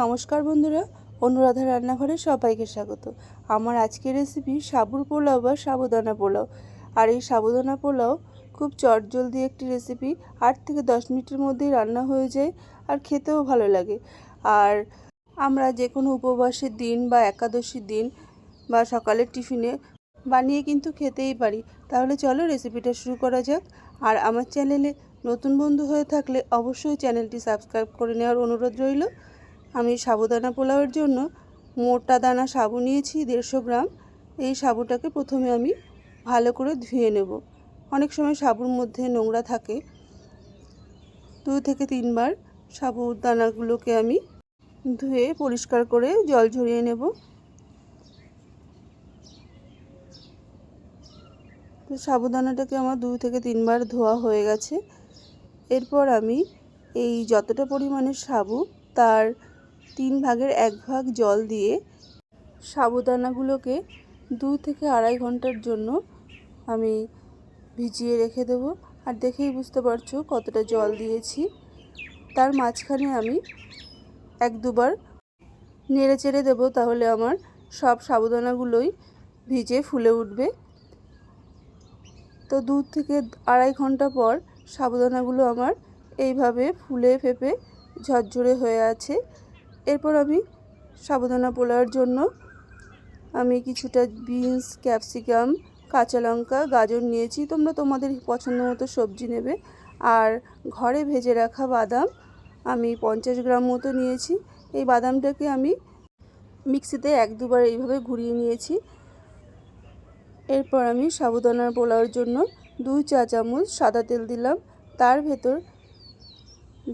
নমস্কার বন্ধুরা, অনুরাধা রান্নাঘরে সবাইকে স্বাগত। আমার আজকের রেসিপি সাবুর পোলাও বা সাবুদানা পোলাও। আর এই সাবুদানা পোলাও খুব চটজলদি একটি রেসিপি, 8 থেকে 10 মিনিটের মধ্যেই রান্না হয়ে যায় আর খেতেও ভালো লাগে। আর আমরা যে কোনো উপবাসের দিন বা একাদশীর দিন বা সকালের টিফিনে বানিয়ে কিন্তু খেতেই পারি। তাহলে চলো রেসিপিটা শুরু করা যাক। আর আমার চ্যানেলে নতুন বন্ধু হয়ে থাকলে অবশ্যই চ্যানেলটি সাবস্ক্রাইব করে নেওয়ার অনুরোধ রইল। আমি সাবুদানা পোলাওয়ের জন্য মোটা দানা সাবু নিয়েছি 150 গ্রাম। এই সাবুটাকে প্রথমে আমি ভালো করে ধুয়ে নেব। অনেক সময় সাবুর মধ্যে নোংরা থাকে। 2 থেকে 3 বার সাবুদানাগুলোকে আমি ধুয়ে পরিষ্কার করে জল ঝরিয়ে নেব। তো সাবুদানাটাকে আমার 2 থেকে 3 বার ধোয়া হয়ে গেছে। এরপর আমি এই যতটা পরিমাণের সাবু তার 3 ভাগের 1 ভাগ জল দিয়ে সাবুদানাগুলোকে 2 থেকে আড়াই ঘন্টার জন্য আমি ভিজিয়ে রেখে দেবো। আর দেখেই বুঝতে পারছো কতটা জল দিয়েছি। তার মাঝখানে আমি 1-2 বার নেড়ে চেড়ে দেবো, তাহলে আমার সব সাবুদানাগুলোই ভিজে ফুলে উঠবে। তো 2 থেকে আড়াই ঘন্টা পর সাবুদানাগুলো আমার এইভাবে ফুলে ফেপে ঝরঝরে হয়ে আছে। এরপর আমি সাবুদানা পোলাওর জন্য আমি কিছুটা বিনস, ক্যাপসিকাম, কাঁচা লঙ্কা, গাজর নিয়েছি। তোমরা তোমাদের পছন্দ মতো সবজি নেবে। আর ঘরে ভেজে রাখা বাদাম আমি 50 গ্রাম মতো নিয়েছি। এই বাদামটাকে আমি মিক্সিতে 1-2 বার এইভাবে ঘুরিয়ে নিয়েছি। এরপর আমি সাবুদানার পোলাওর জন্য 2 চা চামচ সাদা তেল দিলাম। তার ভেতর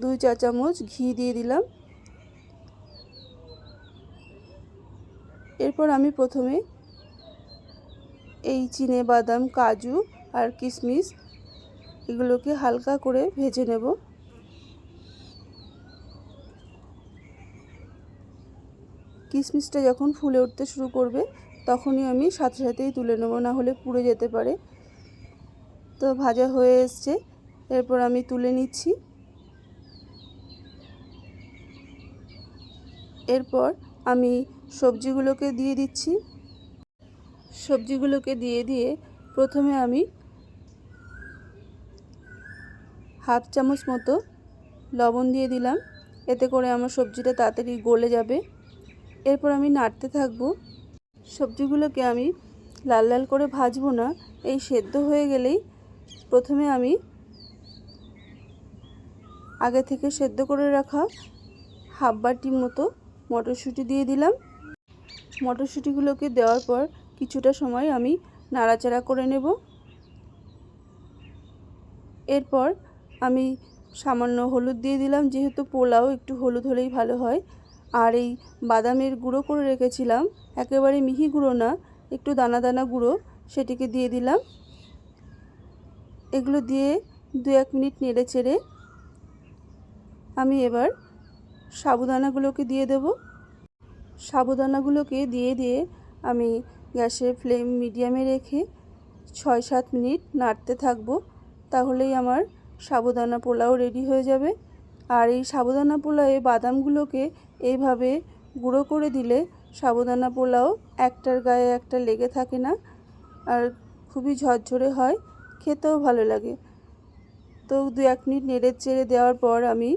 2 চা চামচ ঘি দিয়ে দিলাম। এরপর আমি প্রথমে এই চিনে বাদাম, কাজু আর কিশমিশ এগুলোকে হালকা করে ভেজে নেব। কিশমিশটা যখন ফুলে উঠতে শুরু করবে তখনই আমি সাথে সাথেই তুলে নেব, না হলে পুড়ে যেতে পারে। তো ভাজা হয়ে এসছে, এরপর আমি তুলে নিচ্ছি। এরপর আমি সবজিগুলোকে দিয়ে দিচ্ছি। সবজিগুলোকে দিয়ে প্রথমে আমি হাফ চামচ মতো লবণ দিয়ে দিলাম। এতে করে আমার সবজিটা তাড়াতাড়ি গলে যাবে। এরপর আমি নাড়তে থাকবো। সবজিগুলোকে আমি লাল লাল করে ভাজবো না, এই সেদ্ধ হয়ে গেলেই প্রথমে আমি আগে থেকে সেদ্ধ করে রাখা হাফ বাটি মতো মটরশুঁটি দিয়ে দিলাম। মটরশুঁটিগুলোকে দেওয়ার পর কিছুটা সময় আমি নাড়াচাড়া করে নেব। এরপর আমি সামান্য হলুদ দিয়ে দিলাম, যেহেতু পোলাও একটু হলুদ হলেই ভালো হয়। আর এই বাদামের গুঁড়ো করে রেখেছিলাম, একেবারে মিহি গুঁড়ো না, একটু দানা দানা গুঁড়ো, সেটিকে দিয়ে দিলাম। এগুলো দিয়ে 2-1 মিনিট নেড়ে চেড়ে আমি এবার সাবুদানাগুলোকে দিয়ে দেব। সাবুদানাগুলোকে দিয়ে আমি গ্যাসের ফ্লেম মিডিয়ামে রেখে 6-7 মিনিট নাড়তে থাকবো। তাহলেই আমার সাবুদানা পোলাও রেডি হয়ে যাবে। আর এই সাবুদানা পোলাওয়ে বাদামগুলোকে এইভাবে গুঁড়ো করে দিলে সাবুদানা পোলাও একটার গায়ে একটা লেগে থাকে না, আর খুবই ঝরঝরে হয়, খেতেও ভালো লাগে। তো 2-1 মিনিট নেড়ে চেড়ে দেওয়ার পর আমি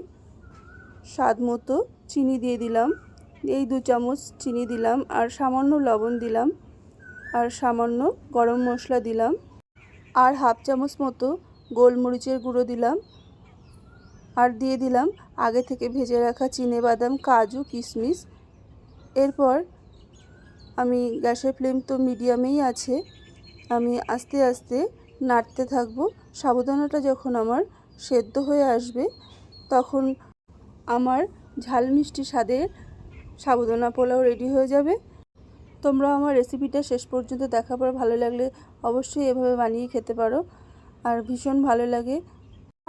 স্বাদ মতো চিনি দিয়ে দিলাম। এই 2 চামচ চিনি দিলাম, আর সামান্য লবণ দিলাম, আর সামান্য গরম মশলা দিলাম, আর হাফ চামচ মতো গোলমরিচের গুঁড়ো দিলাম, আর দিয়ে দিলাম আগে থেকে ভেজে রাখা চিনে বাদাম, কাজু, কিশমিশ। এরপর আমি গ্যাসের ফ্লেম তো মিডিয়ামেই আছে, আমি আস্তে আস্তে নাড়তে থাকবো। সাবুদানাটা যখন আমার সেদ্ধ হয়ে আসবে তখন আমার ঝাল মিষ্টি স্বাদের সাবুদানা পোলাও রেডি হয়ে যাবে। তোমরা আমার রেসিপিটা শেষ পর্যন্ত দেখার পর ভালো লাগলে অবশ্যই এভাবে বানিয়ে খেতে পারো, আর ভীষণ ভালো লাগে।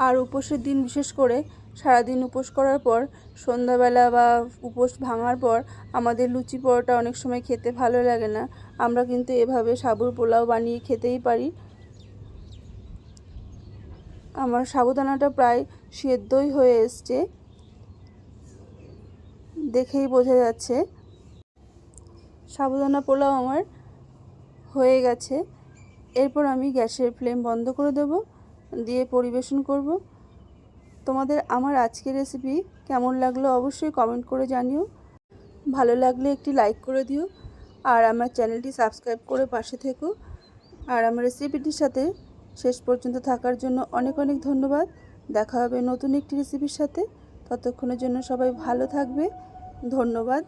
আর উপোসের দিন বিশেষ করে সারাদিন উপোস করার পর সন্ধ্যাবেলা বা উপোস ভাঙার পর আমাদের লুচি পরোটা অনেক সময় খেতে ভালো লাগে না, আমরা কিন্তু এভাবে সাবুর পোলাও বানিয়ে খেতেই পারি। আমার সাবুদানাটা প্রায় সেদ্ধই হয়ে এসছে। দেখেই বোঝা যাচ্ছে সাবুদানা পোলাও আমার হয়ে গেছে। এরপর আমি গ্যাসের ফ্লেম বন্ধ করে দেব, দিয়ে পরিবেশন করব। তোমাদের আমার আজকের রেসিপি কেমন লাগলো অবশ্যই কমেন্ট করে জানিও। ভালো লাগলে একটি লাইক করে দিও, আর আমার চ্যানেলটি সাবস্ক্রাইব করে পাশে থেকো। আর আমার রেসিপিটির সাথে শেষ পর্যন্ত থাকার জন্য অনেক অনেক ধন্যবাদ। দেখা হবে নতুন একটি রেসিপির সাথে। ততক্ষণের জন্য সবাই ভালো থাকবে। ধন্যবাদ।